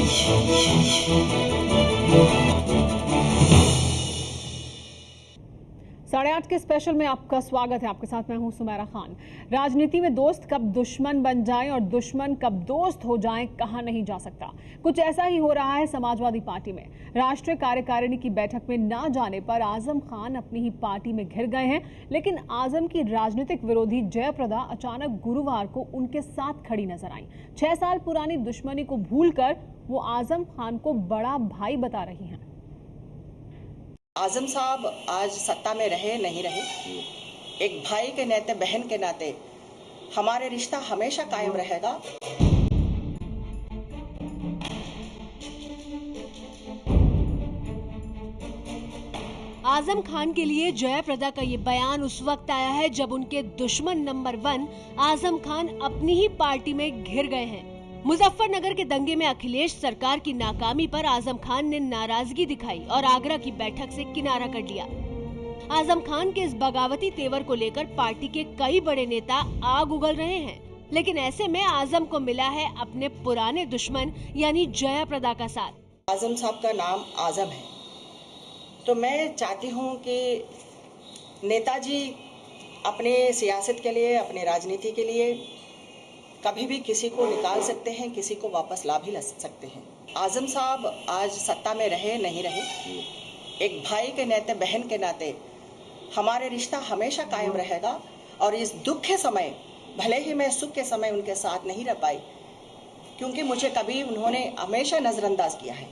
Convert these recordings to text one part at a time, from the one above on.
8:30 के स्पेशल में आपका स्वागत है। आपके साथ मैं हूं सुमेरा खान। राजनीति में दोस्त कब दुश्मन बन जाएं और दुश्मन कब दोस्त हो जाएं कहा नहीं जा सकता। कुछ ऐसा ही हो रहा है समाजवादी पार्टी में। राष्ट्रीय कार्यकारिणी की बैठक में ना जाने पर आजम खान अपनी ही पार्टी में घिर गए हैं, लेकिन आजम की राजनीतिक विरोधी जयप्रदा अचानक गुरुवार को उनके साथ खड़ी नजर आई। 6 साल पुरानी दुश्मनी को भूलकर वो आजम खान को बड़ा भाई बता रही हैं। आजम साहब आज सत्ता में रहे नहीं रहे, एक भाई के नाते, बहन के नाते हमारे रिश्ता हमेशा कायम रहेगा। आजम खान के लिए जयप्रदा का ये बयान उस वक्त आया है जब उनके दुश्मन नंबर 1 आजम खान अपनी ही पार्टी में घिर गए हैं। मुजफ्फरनगर के दंगे में अखिलेश सरकार की नाकामी पर आजम खान ने नाराजगी दिखाई और आगरा की बैठक से किनारा कर लिया। आजम खान के इस बगावती तेवर को लेकर पार्टी के कई बड़े नेता आग उगल रहे हैं, लेकिन ऐसे में आजम को मिला है अपने पुराने दुश्मन यानी जयप्रदा का साथ। आजम साहब का नाम आजम है, तो मैं चाहती हूँ कि नेताजी अपने सियासत के लिए, अपने राजनीति के लिए कभी भी किसी को निकाल सकते हैं, किसी को वापस ला भी ला सकते हैं। आजम साहब आज सत्ता में रहे नहीं रहे, एक भाई के नाते, बहन के नाते हमारे रिश्ता हमेशा कायम रहेगा। और इस दुख के समय, भले ही मैं सुख के समय उनके साथ नहीं रह पाई, क्योंकि मुझे कभी उन्होंने हमेशा नज़रअंदाज किया है,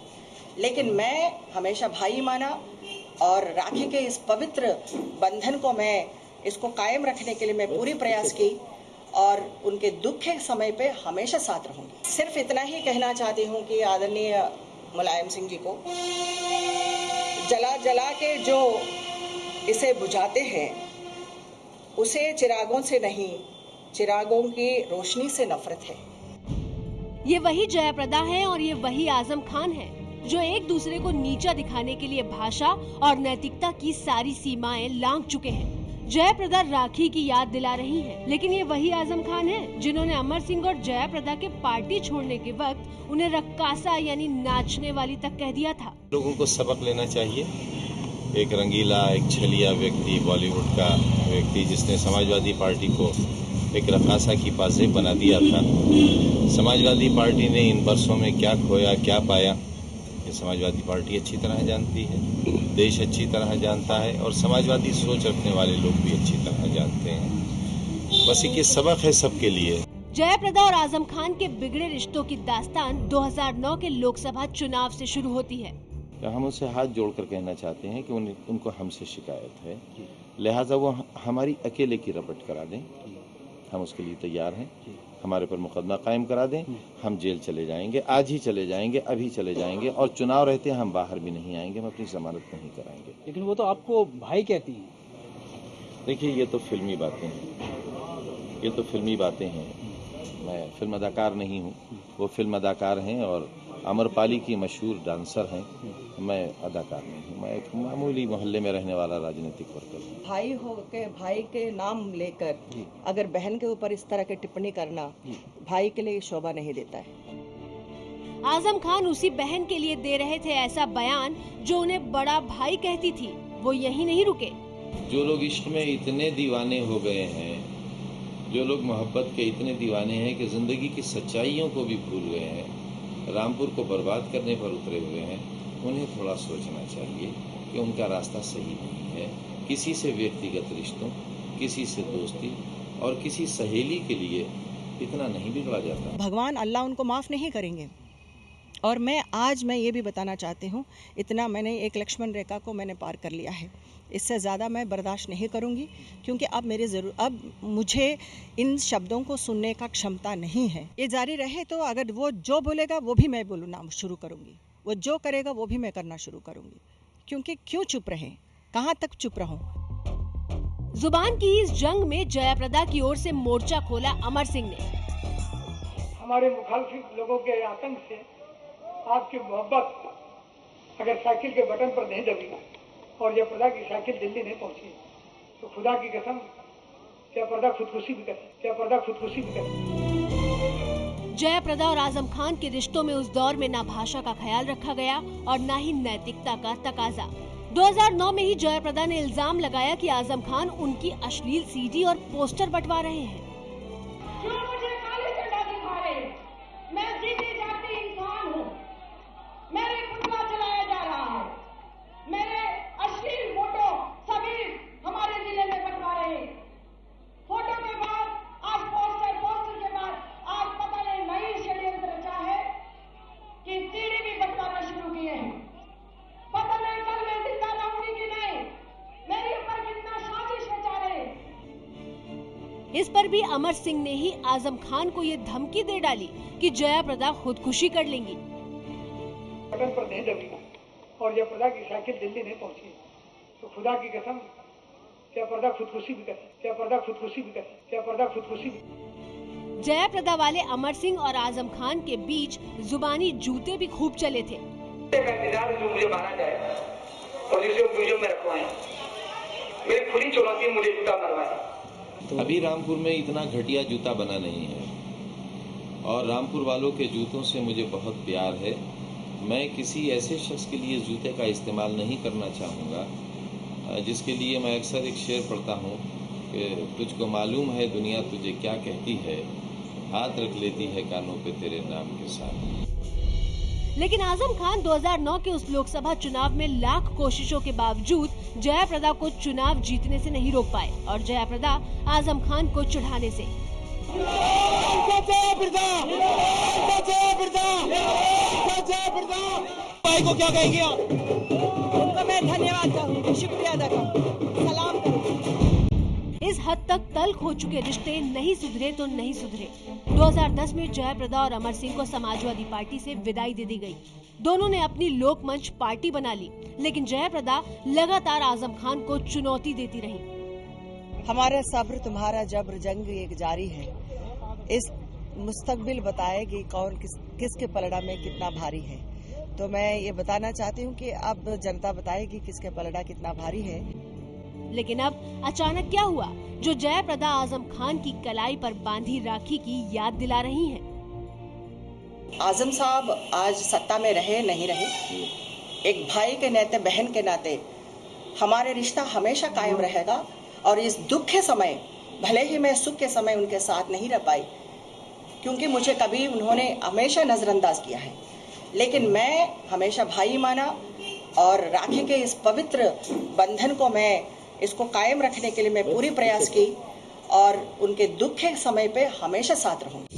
लेकिन मैं हमेशा भाई माना और राखी के इस पवित्र बंधन को, मैं इसको कायम रखने के लिए मैं पूरी प्रयास की और उनके दुख के समय पे हमेशा साथ रहूंगी। सिर्फ इतना ही कहना चाहती हूँ कि आदरणीय मुलायम सिंह जी को जला जला के जो इसे बुझाते हैं, उसे चिरागों से नहीं, चिरागों की रोशनी से नफरत है। ये वही जयप्रदा है और ये वही आजम खान है जो एक दूसरे को नीचा दिखाने के लिए भाषा और नैतिकता की सारी सीमाएं लांघ चुके हैं। जयप्रदा राखी की याद दिला रही हैं, लेकिन ये वही आजम खान है जिन्होंने अमर सिंह और जयप्रदा के पार्टी छोड़ने के वक्त उन्हें रक्कासा यानी नाचने वाली तक कह दिया था। लोगों को सबक लेना चाहिए। एक रंगीला, एक छलिया व्यक्ति, बॉलीवुड का व्यक्ति जिसने समाजवादी पार्टी को एक रक्कासा की पासे बना दिया था। समाजवादी पार्टी ने इन वर्षों में क्या खोया, क्या पाया, ये समाजवादी पार्टी अच्छी तरह जानती है, देश अच्छी तरह जानता है और समाजवादी सोच रखने वाले लोग भी अच्छी तरह जानते हैं। बस ये सबक है सबके लिए। जयप्रदा और आजम खान के बिगड़े रिश्तों की दास्तान 2009 के लोकसभा चुनाव से शुरू होती है। तो हम उनसे हाथ जोड़कर कहना चाहते हैं कि उनको हमसे शिकायत है, लिहाजा वो हमारी अकेले की रपट करा दें, हम उसके लिए तैयार हैं। हमारे पर मुकदमा कायम करा दें, हम जेल चले जाएंगे, आज ही चले जाएंगे, अभी चले जाएंगे और चुनाव रहते हम बाहर भी नहीं आएंगे, हम अपनी जमानत नहीं कराएंगे। लेकिन वो तो आपको भाई कहती हैं। देखिए, ये तो फिल्मी बातें हैं, ये तो फिल्मी बातें हैं। मैं फिल्म अदाकार नहीं हूँ, वो फिल्म अदाकार हैं और अमरपाली की मशहूर डांसर हैं। मैं अदाकार नहीं हूँ, मैं एक मामूली मोहल्ले में रहने वाला राजनीतिक वर्कर हूँ। भाई हो के भाई के नाम लेकर अगर बहन के ऊपर इस तरह की टिप्पणी करना भाई के लिए शोभा नहीं देता है। आजम खान उसी बहन के लिए दे रहे थे ऐसा बयान जो उन्हें बड़ा भाई कहती थी। वो यही नहीं रुके। जो लोग इश्क में इतने दीवाने हो गए हैं, जो लोग मोहब्बत के इतने दीवाने हैं कि जिंदगी की सच्चाइयों को भी भूल गए हैं, रामपुर को बर्बाद करने पर उतरे हुए हैं, उन्हें थोड़ा सोचना चाहिए कि उनका रास्ता सही नहीं है। किसी से व्यक्तिगत रिश्तों, किसी से दोस्ती और किसी सहेली के लिए इतना नहीं बिगड़ा जाता। भगवान अल्लाह उनको माफ़ नहीं करेंगे। और मैं ये भी बताना चाहती हूँ, इतना मैंने एक लक्ष्मण रेखा को मैंने पार कर लिया है। इससे ज़्यादा मैं बर्दाश्त नहीं करूँगी, क्योंकि अब मुझे इन शब्दों को सुनने का क्षमता नहीं है। ये जारी रहे तो अगर वो जो बोलेगा वो भी मैं बोलना शुरू करूँगी, वो जो करेगा वो भी मैं करना शुरू करूँगी। क्योंकि क्यों चुप रहें, कहाँ तक चुप रहूं। जुबान की इस जंग में जयप्रदा की ओर से मोर्चा खोला अमर सिंह ने। हमारे मुखालिफ लोगों के आतंक से आपकी मोहब्बत अगर साइकिल के बटन पर नहीं दबी और जयप्रदा की साइकिल दिल्ली नहीं पहुंची तो खुदा की कसम जयप्रदा खुदकुशी भी करे। जयाप्रदा और आजम खान के रिश्तों में उस दौर में ना भाषा का ख्याल रखा गया और ना ही नैतिकता का तकाजा। 2009 में ही जयाप्रदा ने इल्जाम लगाया कि आजम खान उनकी अश्लील सीडी और पोस्टर बंटवा रहे हैं। क्यों मुझे काली झंडा दिखा रहे हैं? मैं जीती जाती इंसान हूँ। मेरे पुतला जलाया जा रहा है। मेरे अश्लील फोटो सभी हमारे जिले में बंटवा रहे हैं। फोटो के बाद आज पोस्टर, पोस्टर के बाद आज पता नहीं नई षड्यंत्र रचा है कि सीडी भी बंटवाना शुरू किए हैं। पता नहीं कल मैं जिंदा रहूंगी कि नहीं। मेरे ऊपर कितना साजिश रचा रहे हैं। इस पर भी अमर सिंह ने ही आजम खान को ये धमकी दे डाली कि जयाप्रदा खुदकुशी कर लेंगी। बटन पर नहीं दबी और जयाप्रदा की साइकिल दिल्ली नहीं पहुंची तो खुदा की कसम जयाप्रदा खुदकुशी भी करे, जयाप्रदा खुदकुशी भी करे, जयाप्रदा खुदकुशी भी। जयाप्रदा वाले अमर सिंह और आजम खान के बीच जुबानी जूते भी खूब चले थे। जो मुझे मारा जाए और जिसे म्यूजियम में रखवाएं, मेरी खुली चुनौती मुझे जूता मरवाएं। अभी रामपुर में इतना घटिया जूता बना नहीं है और रामपुर वालों के जूतों से मुझे बहुत प्यार है। मैं किसी ऐसे शख्स के लिए जूते का इस्तेमाल नहीं करना चाहूँगा जिसके लिए मैं अक्सर एक शेर पढ़ता हूँ कि तुझको मालूम है दुनिया तुझे क्या कहती है, हाथ रख लेती है कानों पे तेरे नाम के साथ। लेकिन आजम खान 2009 के उस लोकसभा चुनाव में लाख कोशिशों के बावजूद जयाप्रदा को चुनाव जीतने से नहीं रोक पाए और जयाप्रदा आजम खान को चिढ़ाने से। भाई को क्या कहेंगे आप? उनको मैं धन्यवाद कहूँगी, शुक्रिया अदा करूँगी, सलाम करूँगी। इस हद तक तल्ख हो चुके रिश्ते नहीं सुधरे तो नहीं सुधरे। 2010 में जयाप्रदा और अमर सिंह को समाजवादी पार्टी से विदाई दे दी गई। दोनों ने अपनी लोकमंच पार्टी बना ली, लेकिन जयाप्रदा लगातार आजम खान को चुनौती देती रही। हमारा सब्र तुम्हारा जब्र जंग एक जारी है। इस मुस्तकबिल बताए कि कौन किसके पलड़ा में कितना भारी है। तो मैं ये बताना चाहती हूँ कि अब जनता बताएगी किसके पलड़ा कितना भारी है। लेकिन अब अचानक क्या हुआ जो जयाप्रदा आजम खान की कलाई पर बांधी राखी की याद दिला रही हैं? आजम साहब आज सत्ता में रहे नहीं रहे, एक भाई के नाते, बहन के नाते हमारे रिश्ता हमेशा कायम रहेगा। और इस दुख के समय, भले ही मैं सुख के समय उनके साथ नहीं रह पाई क्योंकि मुझे कभी उन्होंने हमेशा नजरअंदाज किया है, लेकिन मैं हमेशा भाई माना और राखी के इस पवित्र बंधन को मैं इसको कायम रखने के लिए मैं पूरी प्रयास की और उनके दुख के समय पे हमेशा साथ रहूंगी।